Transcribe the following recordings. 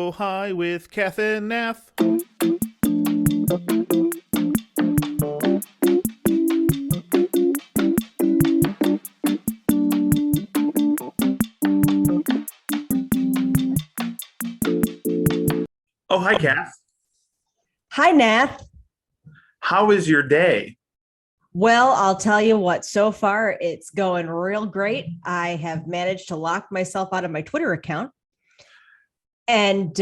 so high with Kath and Nath. Oh, hi, Kath. Hi, Nath. How is your day? Well, I'll tell you what, so far it's going real great. I have managed to lock myself out of my Twitter account. And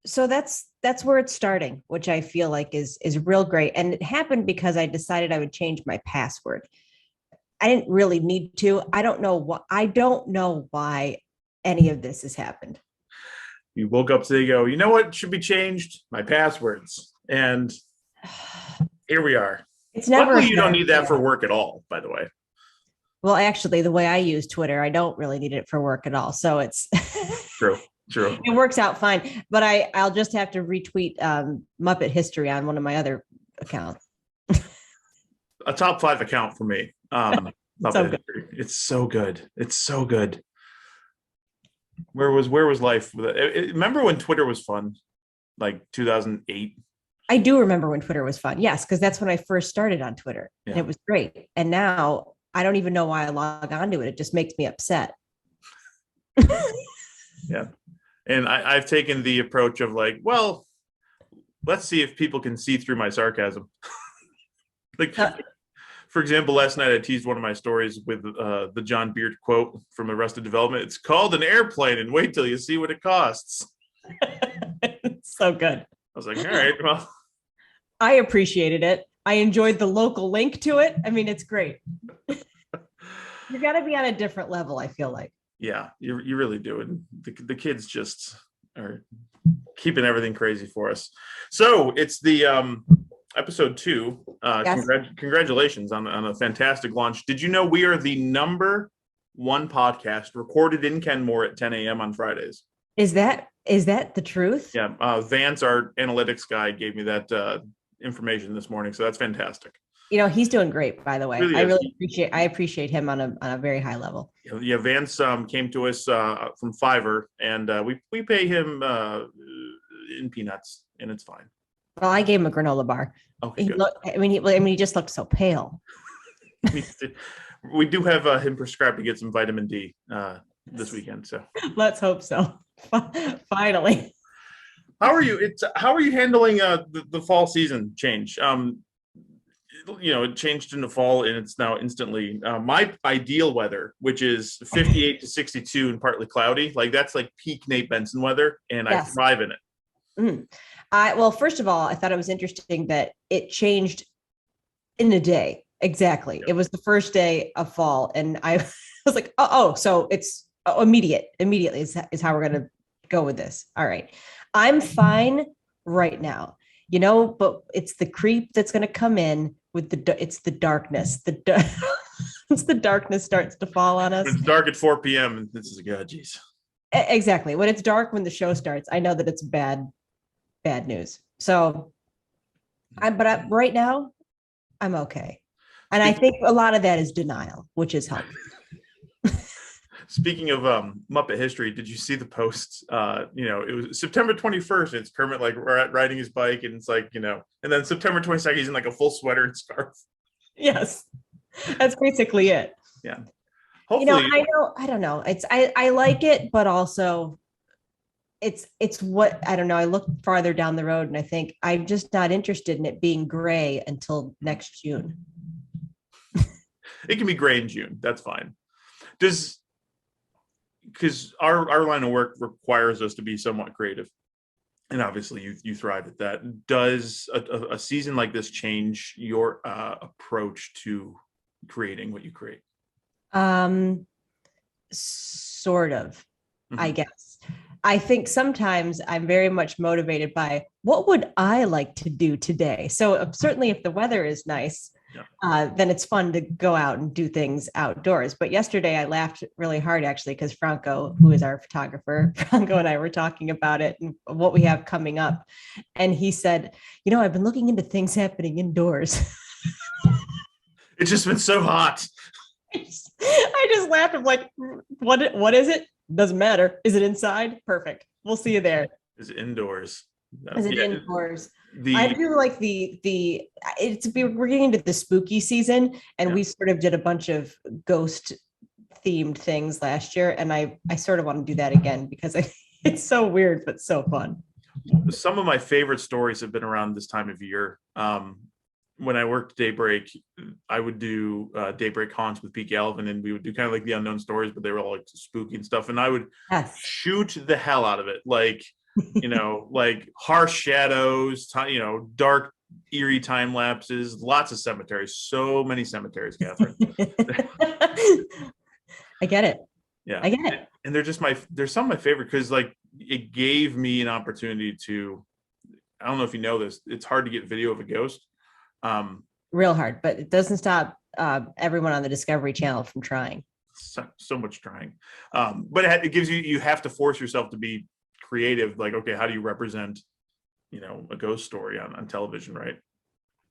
so that's where it's starting, which I feel like is real great. And it happened because I decided I would change my password. I didn't really need to. I don't know why any of this has happened. You woke up today, go, you know what should be changed? My passwords. And here we are. It's never Luckily, a you don't bad need that for feeling. work at all, by the way. Well, actually, the way I use Twitter, I don't really need it for work at all. So it's True, true. it works out fine. But I'll just have to retweet Muppet History on one of my other accounts. A top 5 account for me. So good. It's so good. It's so good. Where was life? Remember when Twitter was fun? Like 2008? I do remember when Twitter was fun. Yes, because that's when I first started on Twitter. And Yeah. it was great. And now I don't even know why I log onto it. It just makes me upset. Yeah. And I've taken the approach of like, well, let's see if people can see through my sarcasm. Like, for example, last night I teased one of my stories with the John Beard quote from Arrested Development. It's called an airplane, and wait till you see what it costs. So good. I was like, all right, well, I appreciated it. I enjoyed the local link to it. I mean, it's great. You got to be on a different level, I feel like. yeah, you really do. And the kids just are keeping everything crazy for us. So it's the episode 2. Yes. Congratulations on a fantastic launch. Did you know we are the number 1 podcast recorded in Kenmore at 10 a.m. on Fridays? Is that the truth? Yeah, Vance, our analytics guy, gave me that information this morning, so that's fantastic. He's doing great, by the way. Really I is. really appreciate him on a very high level. Yeah, Vance came to us from Fiverr, and we pay him in peanuts, and it's fine. Well, I gave him a granola bar. Okay, good. He just looked so pale. We do have him prescribed to get some vitamin D this weekend. So Let's hope so. Finally. how are you? How are you handling the fall season change? It changed into fall, and it's now instantly my ideal weather, which is 58 to 62 and partly cloudy. Like that's like peak Nate Benson weather, and I Yes. thrive in it. Mm. Well, first of all, I thought it was interesting that it changed in a day. Exactly. Yep. It was the first day of fall. And I was like, oh, so it's immediately is how we're going to go with this. All right. I'm fine right now, but it's the creep that's going to come in with it's the darkness. Once the darkness starts to fall on us. When it's dark at 4 p.m. and this is God, geez. Exactly. When it's dark, when the show starts, I know that it's bad news. So right now I'm okay. And I think a lot of that is denial, which is helpful. Speaking of Muppet history, did you see the post? It was September 21st. It's Kermit like riding his bike, and it's like, and then September 22nd, he's in like a full sweater and scarf. Yes, that's basically it. Yeah. Hopefully, I don't know. I like it, but also it's what I don't know. I look farther down the road and I think I'm just not interested in it being gray until next June. it can be gray in June. That's fine. Because our line of work requires us to be somewhat creative, and obviously you thrive at that. Does a season like this change your approach to creating what you create? Sort of, I guess. I think sometimes I'm very much motivated by what would I like to do today. So certainly if the weather is nice, then it's fun to go out and do things outdoors. But yesterday I laughed really hard, actually, because Franco, who is our photographer, Franco and I were talking about it and what we have coming up. And he said, I've been looking into things happening indoors. It's just been so hot. I just laughed. I'm like, what is it? Doesn't matter. Is it inside? Perfect. We'll see you there. is indoors. Is it Yeah, indoors? I the do like we're getting into the spooky season, and yeah. we sort of did a bunch of ghost themed things last year, and I sort of want to do that again because it's so weird but so fun. Some of my favorite stories have been around this time of year. When I worked Daybreak, I would do Daybreak haunts with Pete Galvin, and we would do kind of like the unknown stories, but they were all like spooky and stuff. And I would Yes. shoot the hell out of it, like like harsh shadows, dark, eerie time lapses, lots of cemeteries, so many cemeteries, Catherine. I get it. Yeah, I get it. and they're some of my favorite because like it gave me an opportunity to. I don't know if you know this. It's hard to get video of a ghost. Real hard, but it doesn't stop everyone on the Discovery Channel from trying. So much trying, but it gives you have to force yourself to be creative. Like, okay, how do you represent a ghost story on television, right?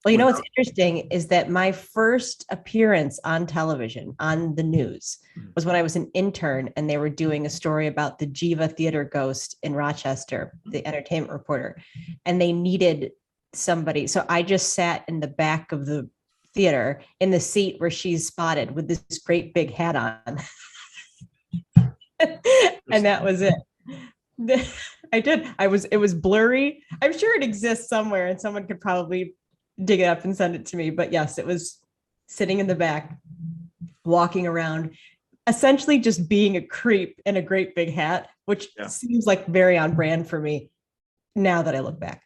Well, what's interesting is that my first appearance on television, on the news, was when I was an intern and they were doing a story about the Jiva Theater ghost in Rochester, the entertainment reporter, and they needed somebody. So I just sat in the back of the theater in the seat where she's spotted with this great big hat on. And that was it. I did. It was blurry. I'm sure it exists somewhere and someone could probably dig it up and send it to me. But yes, it was sitting in the back, walking around, essentially just being a creep in a great big hat, which seems like very on brand for me now that I look back.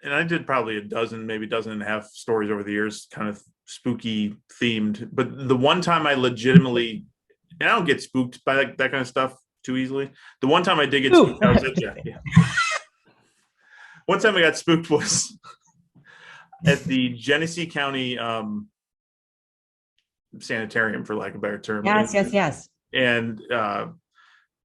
And I did probably a dozen, maybe dozen and a half stories over the years, kind of spooky themed. But the one time I legitimately, and I don't get spooked by that kind of stuff too easily. The one time I did get spooked, I was one time I got spooked was at the Genesee County sanitarium, for lack of a better term. Yes. And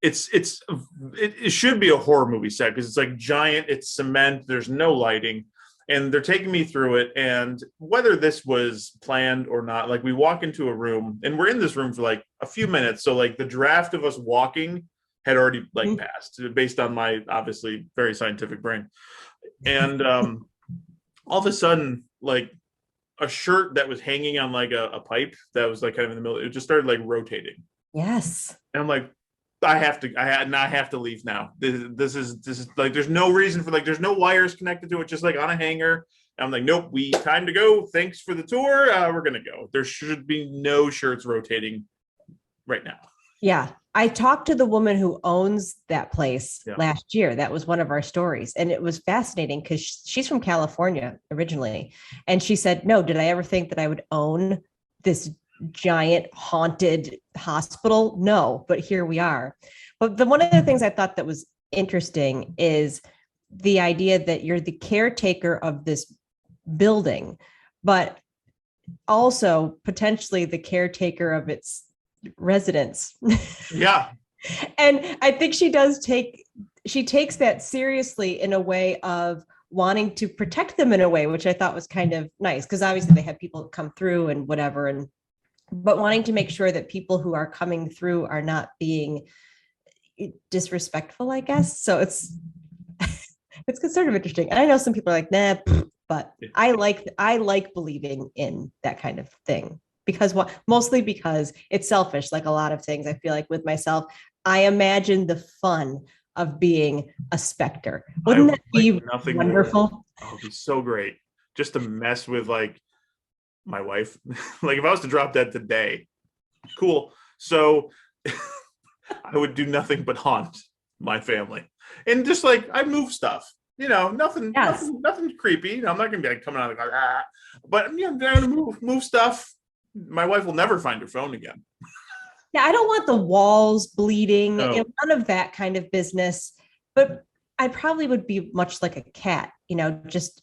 it should be a horror movie set because it's like giant, it's cement, there's no lighting, and they're taking me through it. And whether this was planned or not, like we walk into a room and we're in this room for like a few minutes. So like the draft of us walking had already like passed based on my obviously very scientific brain. And all of a sudden, like a shirt that was hanging on like a pipe that was like kind of in the middle, it just started like rotating. Yes. And I'm like, I have to leave now. This is like, there's no reason for, like, there's no wires connected to it, just like on a hanger. And I'm like, nope, time to go. Thanks for the tour. We're going to go. There should be no shirts rotating right now. Yeah. I talked to the woman who owns that place last year. That was one of our stories. And it was fascinating because she's from California originally. And she said, no, did I ever think that I would own this giant haunted hospital? No, but here we are. But one of the things I thought that was interesting is the idea that you're the caretaker of this building, but also potentially the caretaker of its residents. Yeah. And I think she takes that seriously in a way of wanting to protect them in a way, which I thought was kind of nice, because obviously they have people come through and whatever, but wanting to make sure that people who are coming through are not being disrespectful, I guess. So it's sort of interesting. And I know some people are like, nah, but I like believing in that kind of thing mostly because it's selfish. Like a lot of things, I feel like with myself, I imagine the fun of being a specter. Wouldn't that be wonderful? More. Oh, it'd be so great just to mess with like my wife. Like if I was to drop dead today, cool. So I would do nothing but haunt my family and just like I move stuff. Nothing creepy. I'm not gonna be like coming out like but I'm gonna move stuff. My wife will never find her phone again. Yeah, I don't want the walls bleeding, No. None of that kind of business. But I probably would be much like a cat, just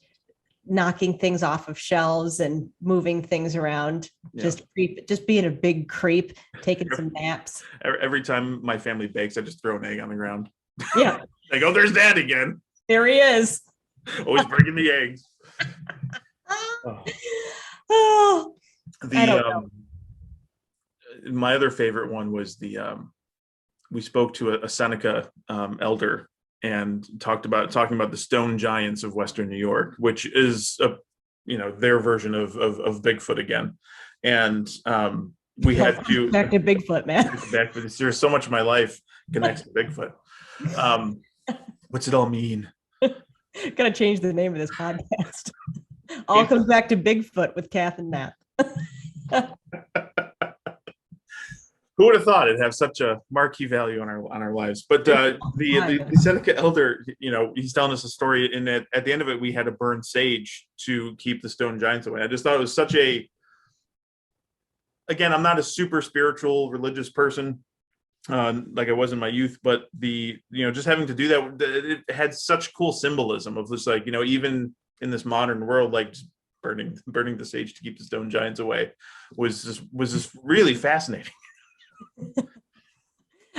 knocking things off of shelves and moving things around, just being a big creep, taking some naps. Every time my family bakes, I just throw an egg on the ground. Yeah. They go, there's Dad again. There he is. Always breaking the eggs. Oh. I don't know. My other favorite one was we spoke to a Seneca elder, and talking about the stone giants of Western New York, which is their version of Bigfoot again. And we had to back to Bigfoot, man. Back to there's so much of my life connects to Bigfoot. What's it all mean? Gotta change the name of this podcast. All comes back to Bigfoot with Kath and Nath. Who would have thought it'd have such a marquee value on our lives? But the Seneca elder, he's telling us a story, and at the end of it, we had to burn sage to keep the stone giants away. I just thought it was such a. Again, I'm not a super spiritual, religious person, like I was in my youth, but just having to do that, it had such cool symbolism of just like, even in this modern world, like just burning the sage to keep the stone giants away was just really fascinating.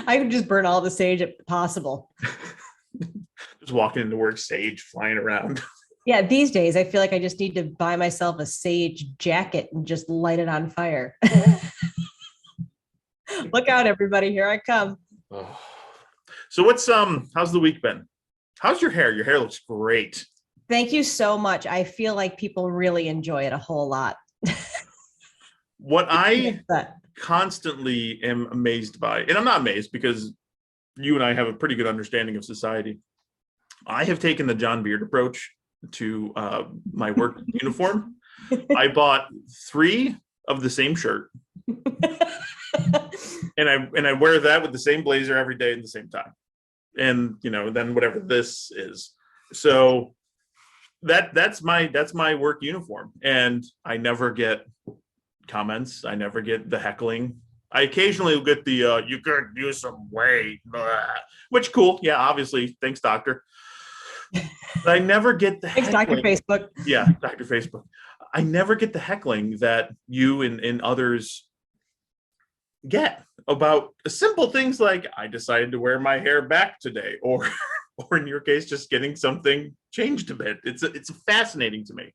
I would just burn all the sage if possible. Just walking into work, sage flying around. Yeah, these days I feel like I just need to buy myself a sage jacket and just light it on fire. Look out, everybody! Here I come. Oh. So how's the week been? How's your hair? Your hair looks great. Thank you so much. I feel like people really enjoy it a whole lot. What I constantly am amazed by, and I'm not amazed because you and I have a pretty good understanding of society. I have taken the John Beard approach to my work uniform. I bought 3 of the same shirt, and I wear that with the same blazer every day at the same time, and then whatever this is. So that's my work uniform, and I never get comments. I never get the heckling. I occasionally get the you could use some weight, which cool, yeah, obviously, thanks, doctor. But I never get the thanks, Dr. Facebook. Yeah, Dr. Facebook. I never get the heckling that you and others get about simple things like I decided to wear my hair back today, or in your case, just getting something changed a bit. It's fascinating to me.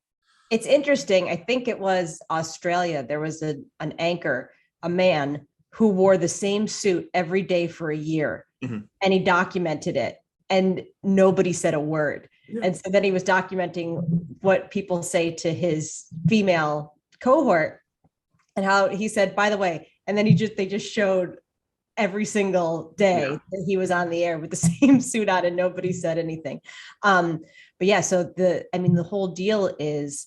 It's interesting. I think it was Australia. There was an anchor, a man who wore the same suit every day for a year, and he documented it. And nobody said a word. Yeah. And so then he was documenting what people say to his female cohort and how he said, by the way, and then they just showed every single day that he was on the air with the same suit on and nobody said anything. But yeah, so the whole deal is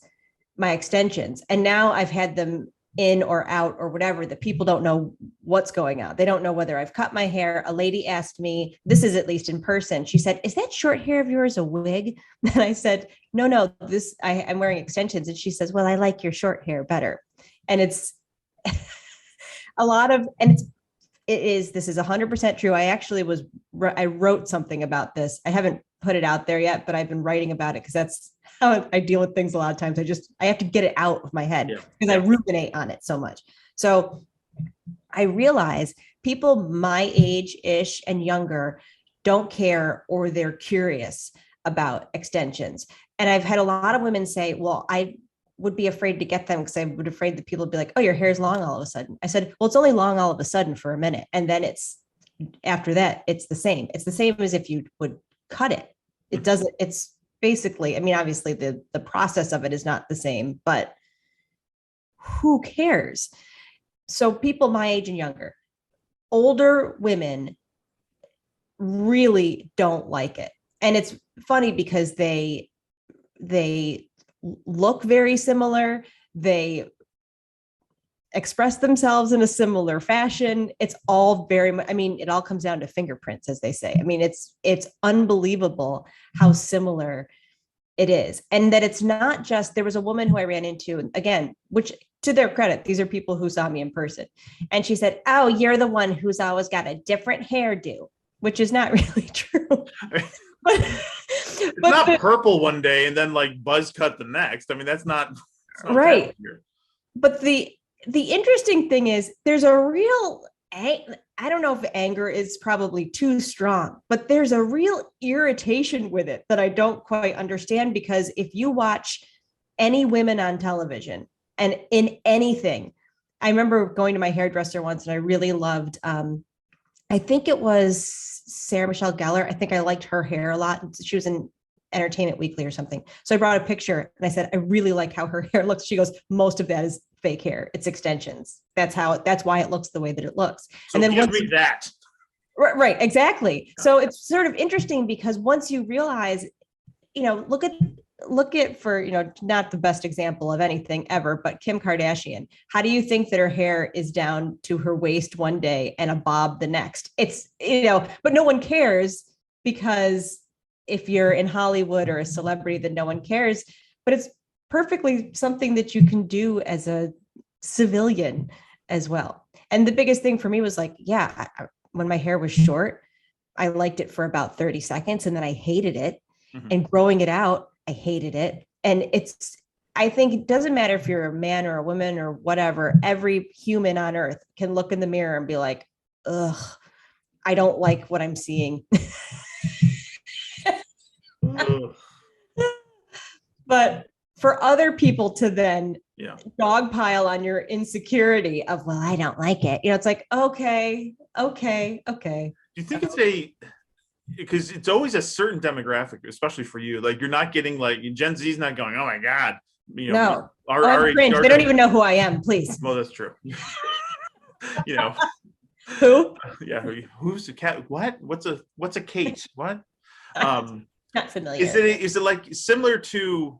my extensions. And now I've had them in or out or whatever, that people don't know what's going on. They don't know whether I've cut my hair. A lady asked me, this is at least in person. She said, is that short hair of yours a wig? And I said, no, I'm wearing extensions. And she says, well, I like your short hair better. And it's a lot of, and this is 100% true. I wrote something about this. I haven't put it out there yet, but I've been writing about it because that's how I deal with things a lot of times. I have to get it out of my head because I ruminate on it so much. So I realize people my age-ish and younger don't care, or they're curious about extensions. And I've had a lot of women say, well, I would be afraid to get them because I would afraid that people would be like, oh, your hair's long all of a sudden. I said, well, it's only long all of a sudden for a minute. And then after that, it's the same. It's the same as if you would cut it. It's basically, obviously the process of it is not the same, but who cares? So people my age and younger, older women really don't like it. And it's funny because they look very similar. They express themselves in a similar fashion. It's all very much, it all comes down to fingerprints, as they say. It's unbelievable how similar it is. And that it's not just, there was a woman who I ran into, again, which to their credit, these are people who saw me in person. And she said, oh, you're the one who's always got a different hairdo, which is not really true. It's not purple one day and then like buzz cut the next. That's not right. But the interesting thing is there's a real, I don't know if anger is probably too strong, but there's a real irritation with it that I don't quite understand, because if you watch any women on television and in anything, I remember going to my hairdresser once and I really loved, I think it was Sarah Michelle Gellar. I think I liked her hair a lot. She was in Entertainment Weekly or something. So I brought a picture and I said, I really like how her hair looks. She goes, most of that is fake hair. It's extensions. That's why it looks the way that it looks. So and then give me that. Right, exactly. So it's sort of interesting because once you realize, look at for, not the best example of anything ever, but Kim Kardashian. How do you think that her hair is down to her waist one day and a bob the next? It's, but no one cares, because if you're in Hollywood or a celebrity, then no one cares. But it's perfectly something that you can do as a civilian as well. And the biggest thing for me was like, when my hair was short, I liked it for about 30 seconds and then I hated it. Mm-hmm. And growing it out, I hated it. And I think it doesn't matter if you're a man or a woman or whatever, every human on earth can look in the mirror and be like, ugh, I don't like what I'm seeing. But for other people to then dogpile on your insecurity of, well, I don't like it. It's like, okay. Do you think it's because it's always a certain demographic, especially for you? Like, you're not getting like Gen Z's not going, oh my God. No. They don't even know who I am, please. Well, that's true. Who? Yeah. Who's a cat? What? What's a Kate? What? Not familiar. Is it like similar to,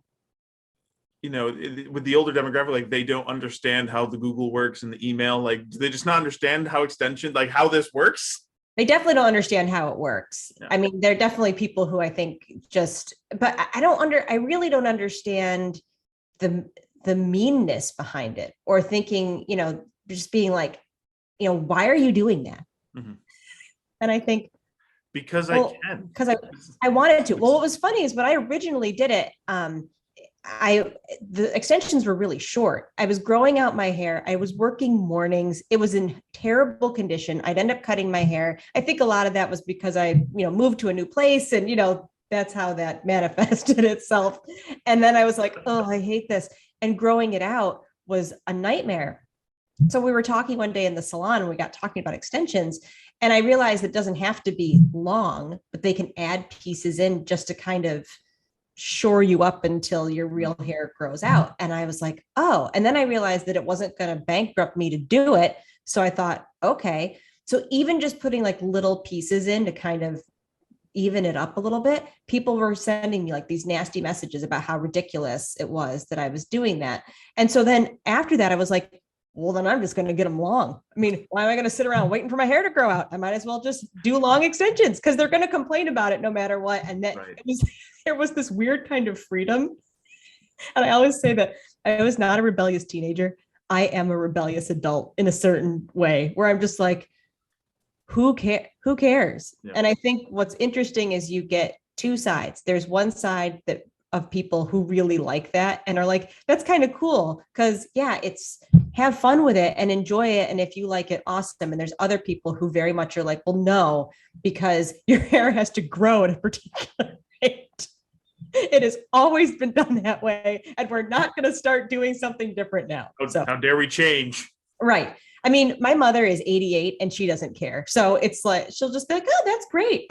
with the older demographic, like they don't understand how the Google works and the email, like, do they just not understand how like how this works? They definitely don't understand how it works. Yeah. I mean, there are definitely people who I think but I really don't understand the meanness behind it, or thinking, just being like, why are you doing that? Mm-hmm. And I think, because I can. Because I wanted to. Well, what was funny is when I originally did it, the extensions were really short. I was growing out my hair. I was working mornings. It was in terrible condition. I'd end up cutting my hair. I think a lot of that was because I, moved to a new place, and, that's how that manifested itself. And then I was like, oh, I hate this. And growing it out was a nightmare. So we were talking one day in the salon and we got talking about extensions, and I realized it doesn't have to be long, but they can add pieces in just to kind of shore you up until your real hair grows out. And I was like, oh, and then I realized that it wasn't going to bankrupt me to do it. So I thought, okay. So even just putting like little pieces in to kind of even it up a little bit, people were sending me like these nasty messages about how ridiculous it was that I was doing that. And so then after that, I was like, well, then I'm just going to get them long. I mean, why am I going to sit around waiting for my hair to grow out? I might as well just do long extensions, because they're going to complain about it no matter what. And that there was this weird kind of freedom. And I always say that I was not a rebellious teenager. I am a rebellious adult in a certain way, where I'm just like, who cares? Yeah. And I think what's interesting is you get two sides. There's one side of people who really like that and are like, that's kind of cool, because it's have fun with it and enjoy it. And if you like it, awesome. And there's other people who very much are like, well, no, because your hair has to grow at a particular rate. It has always been done that way, and we're not going to start doing something different now. So how dare we change? Right. I mean, my mother is 88 and she doesn't care. So it's like, she'll just be like, oh, that's great.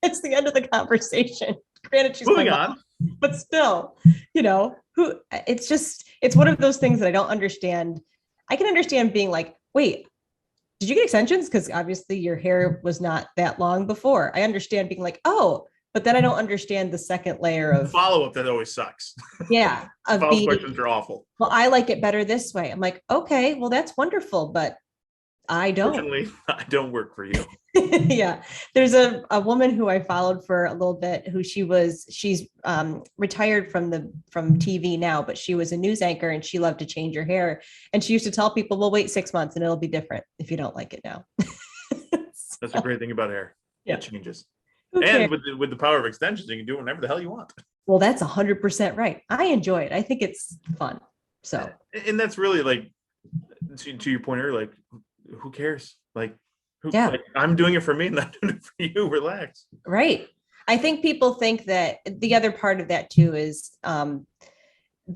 It's the end of the conversation. Granted, she's moving on, but still, it's one of those things that I don't understand. I can understand being like, wait, did you get extensions? Because obviously your hair was not that long before. I understand being like, oh, but then I don't understand the second layer of follow-up that always sucks. Yeah. Follow-up questions are awful. Well, I like it better this way. I'm like, okay, well, that's wonderful, but I don't. Fortunately, I don't work for you. Yeah. There's a woman who I followed for a little bit, who she's retired from TV now, but she was a news anchor and she loved to change her hair. And she used to tell people, well, wait 6 months and it'll be different if you don't like it now. That's a great thing about hair. Yeah. It changes. And with the power of extensions, you can do whatever the hell you want. Well, that's 100% right. I enjoy it. I think it's fun. So, and that's really like, to your point earlier, like, who cares? Like, like, I'm doing it for me and not doing it for you. Relax. Right. I think people think that the other part of that too is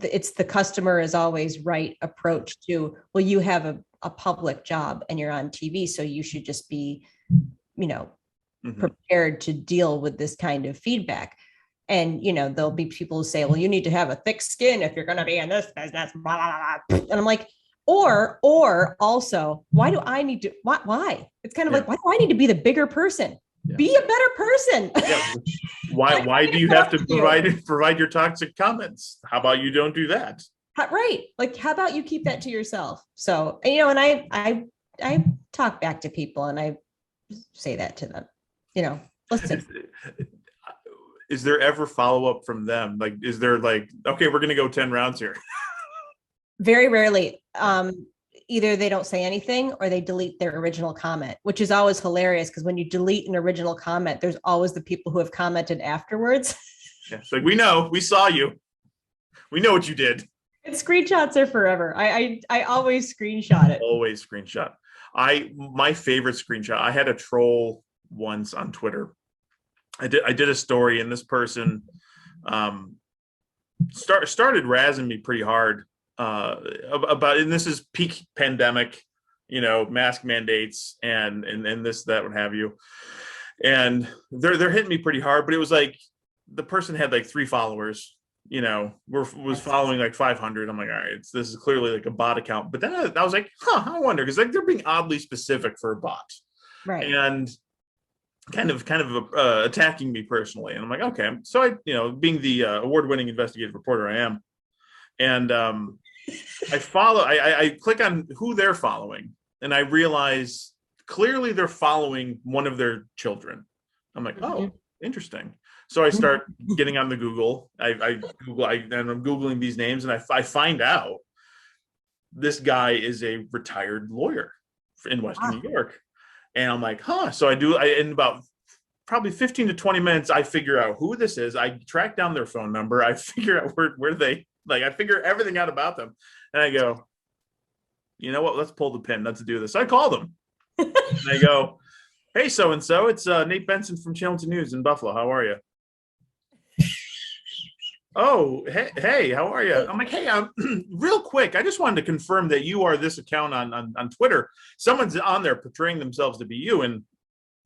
it's the customer is always right approach to, well, you have a public job and you're on TV, so you should just be, prepared to deal with this kind of feedback. And, there'll be people who say, well, you need to have a thick skin if you're going to be in this business, blah, blah, blah. And I'm like, or also, why do I need to, why? It's kind of like, why do I need to be the bigger person? Yeah. Be a better person. Yeah. Why do you have to provide your toxic comments? How about you don't do that? Right. Like, how about you keep that to yourself? So, and I talk back to people and I say that to them, listen. Is there ever follow-up from them? Like, is there like, okay, we're going to go 10 rounds here? Very rarely. Either they don't say anything or they delete their original comment, which is always hilarious because when you delete an original comment, there's always the people who have commented afterwards. Yeah, it's like, we saw you. We know what you did. And screenshots are forever. I always screenshot it. Always screenshot. My favorite screenshot, I had a troll once on Twitter. I did a story and this person started razzing me pretty hard about, and this is peak pandemic, mask mandates and this, that, what have you. And they're hitting me pretty hard, but it was like the person had like 3 followers, was following like 500. I'm like, all right, this is clearly like a bot account. But then I was like, I wonder, because like they're being oddly specific for a bot. Right. And kind of attacking me personally. And I'm like, okay. So I, being the award-winning investigative reporter I am, and I click on who they're following, and I realize clearly they're following one of their children. I'm like, oh, interesting. So I start getting on the Google. I Google, and I'm Googling these names, and I find out this guy is a retired lawyer in Western New York. And I'm like, so in about probably 15 to 20 minutes, I figure out who this is. I track down their phone number. I figure out where they, like, I figure everything out about them. And I go, you know what? Let's pull the pin. Let's do this. So I call them. And I go, hey, so-and-so, it's Nate Benson from Channel News in Buffalo. How are you? Oh, hey, how are you? I'm like, hey, real quick, I just wanted to confirm that you are this account on Twitter. Someone's on there portraying themselves to be you. And,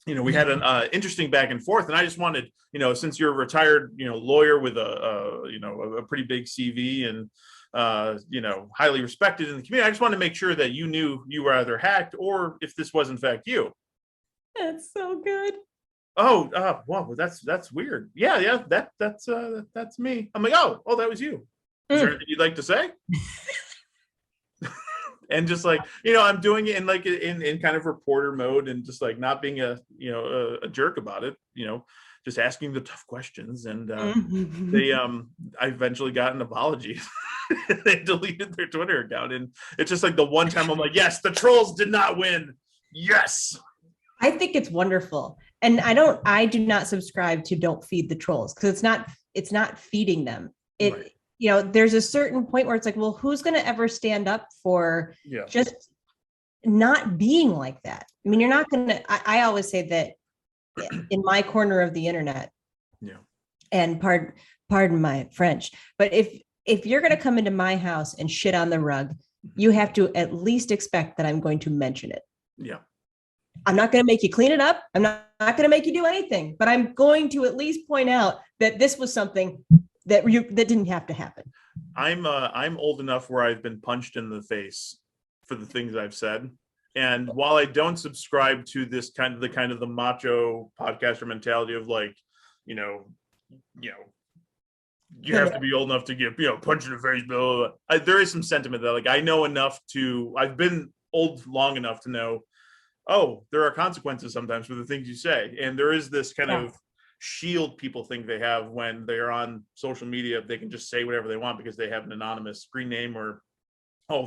we had an interesting back and forth. And I just wanted, since you're a retired, lawyer with a pretty big CV and, highly respected in the community, I just wanted to make sure that you knew you were either hacked or if this was in fact you. That's so good. Oh, wow, that's weird. Yeah, that's me. I'm like, oh, that was you. Is there anything you'd like to say? And just like, I'm doing it in like in kind of reporter mode and just like not being a jerk about it, just asking the tough questions. And I eventually got an apology. They deleted their Twitter account, and it's just like the one time I'm like, yes, the trolls did not win. Yes. I think it's wonderful. And I do not subscribe to don't feed the trolls because it's not feeding them. Right. There's a certain point where it's like, well, who's going to ever stand up for just not being like that? I mean, you're not going to, I always say that in my corner of the internet, and pardon my French, but if you're going to come into my house and shit on the rug, you have to at least expect that I'm going to mention it. Yeah. I'm not going to make you clean it up. I'm not going to make you do anything, but I'm going to at least point out that this was something that didn't have to happen. I'm old enough where I've been punched in the face for the things I've said. And while I don't subscribe to this kind of the macho podcaster mentality of like, you have to be old enough to get, punched in the face, blah, blah, blah. There is some sentiment that like, I know enough I've been old long enough to know, there are consequences sometimes for the things you say. And there is this kind of shield people think they have when they're on social media. They can just say whatever they want because they have an anonymous screen name or,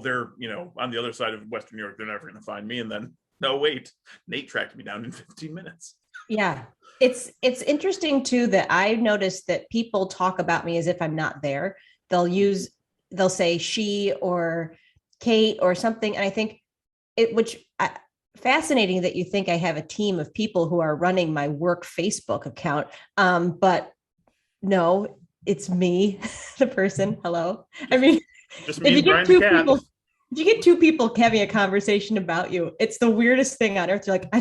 they're, on the other side of Western New York, they're never going to find me. And then, no, wait, Nate tracked me down in 15 minutes. Yeah. It's interesting too, that I noticed that people talk about me as if I'm not there. They'll say she or Kate or something. And I think fascinating that you think I have a team of people who are running my work Facebook account. But no, it's me, the person. Hello. I mean, just me and Brian the cat. If you get two people having a conversation about you, it's the weirdest thing on earth. You're like,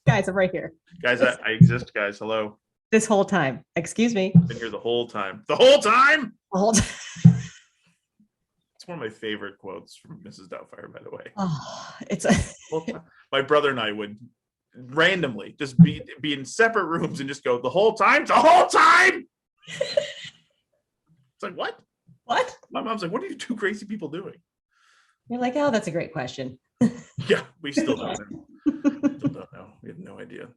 Guys, I'm right here. Guys, I exist, guys. Hello. This whole time. Excuse me. I've been here the whole time. The whole time? The whole time. It's one of my favorite quotes from Mrs. Doubtfire, by the way. Oh, My brother and I would randomly just be in separate rooms and just go, the whole time? The whole time? It's like, what? What? My mom's like, what are you two crazy people doing? You're like, oh, that's a great question. Yeah, we still don't know. Still don't know. We have no idea.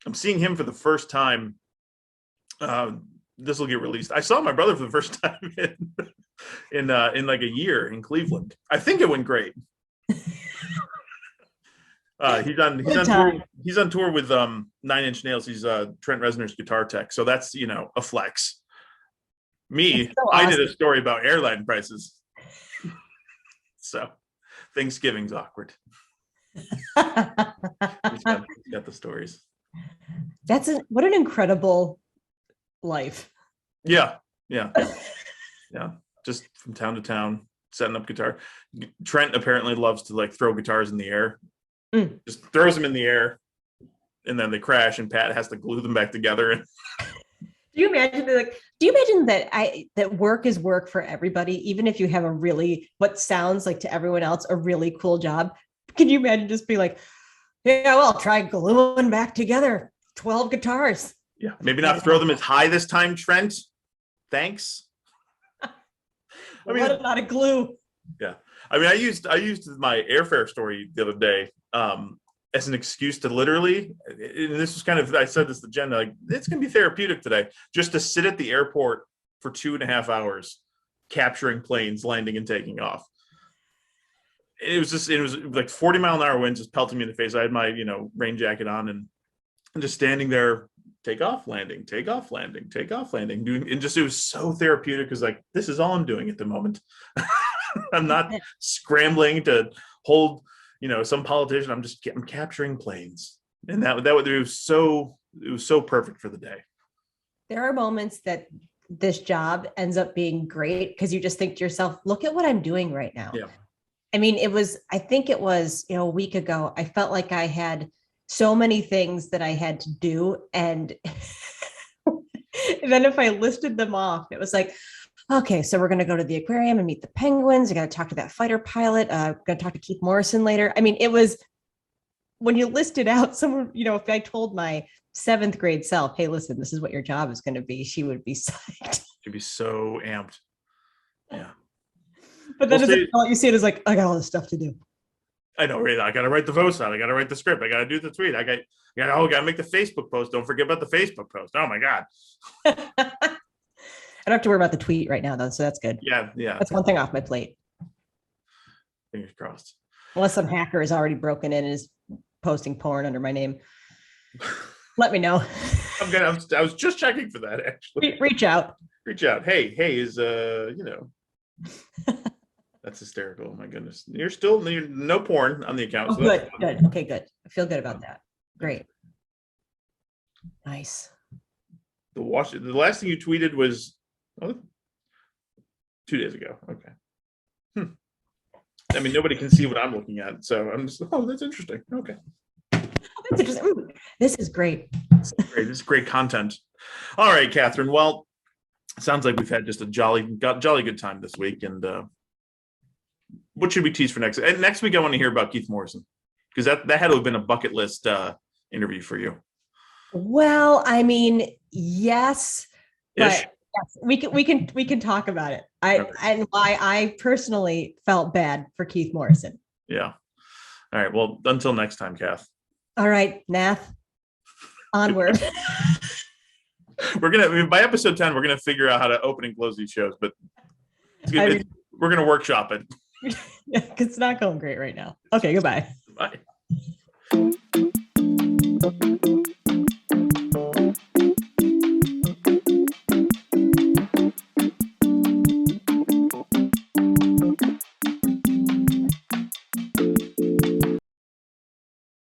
I'm seeing him for the first time. This will get released. I saw my brother for the first time in like a year in Cleveland. I think it went great. He's on tour with 9 Inch Nails. He's Trent Reznor's guitar tech. So that's, a flex. Me, so awesome. I did a story about airline prices. So Thanksgiving's awkward. he's got the stories. What an incredible life. Yeah. Just from town to town, setting up guitar. Trent apparently loves to like throw guitars in the air. Just throws them in the air, and then they crash, and Pat has to glue them back together. Do you imagine that work is work for everybody, even if you have what sounds like to everyone else a really cool job? Can you imagine just be like, yeah, well, try gluing back together 12 guitars. Yeah, maybe not throw them as high this time, Trent. Thanks. I mean, what a lot of glue. Yeah, I mean, I used my airfare story the other day as an excuse to literally, and this was kind of, I said this to Jen, like, it's going to be therapeutic today, just to sit at the airport for 2.5 hours, capturing planes landing and taking off. It was like 40-mile-an-hour winds just pelting me in the face. I had my, rain jacket on and just standing there, take off, landing, take off, landing, take off, landing, doing, and just, it was so therapeutic because like, this is all I'm doing at the moment. I'm not scrambling to hold, some politician. I'm capturing planes. And that it was so perfect for the day. There are moments that this job ends up being great because you just think to yourself, look at what I'm doing right now. Yeah. I mean, I think it was, a week ago, I felt like I had so many things that I had to do. And then if I listed them off, it was like, okay, so we're going to go to the aquarium and meet the penguins. I got to talk to that fighter pilot. I'm going to talk to Keith Morrison later. I mean, it was, when you listed out someone, if I told my 7th grade self, hey, listen, this is what your job is going to be, she would be psyched. She'd be so amped. Yeah. But then you see it as like, I got all this stuff to do. I know, right? I got to write the voice out. I got to write the script. I got to do the tweet. I got to make the Facebook post. Don't forget about the Facebook post. Oh my God. I don't have to worry about the tweet right now though. So that's good. Yeah. That's one thing off my plate. Fingers crossed. Unless some hacker has already broken in and is posting porn under my name. Let me know. I was just checking for that actually. Reach out. Hey, is that's hysterical. Oh my goodness. You're no porn on the account. Oh, so good. Okay, good. I feel good about that. Great. Nice. The last thing you tweeted was 2 days ago. Okay. I mean, nobody can see what I'm looking at, so I'm just, that's interesting. Okay. That's interesting. Ooh, this is great. This is great content. All right, Catherine. Well, sounds like we've had just a jolly good time this week. And what should we tease for next? And next week, I want to hear about Keith Morrison, because that had to have been a bucket list interview for you. Well, I mean, yes, but yes, we can talk about it. And why I personally felt bad for Keith Morrison. Yeah. All right. Well, until next time, Kath. All right, Nath. Onward. By episode 10, we're gonna figure out how to open and close these shows, but we're gonna workshop it. Yeah, it's not going great right now. Okay, goodbye. Bye.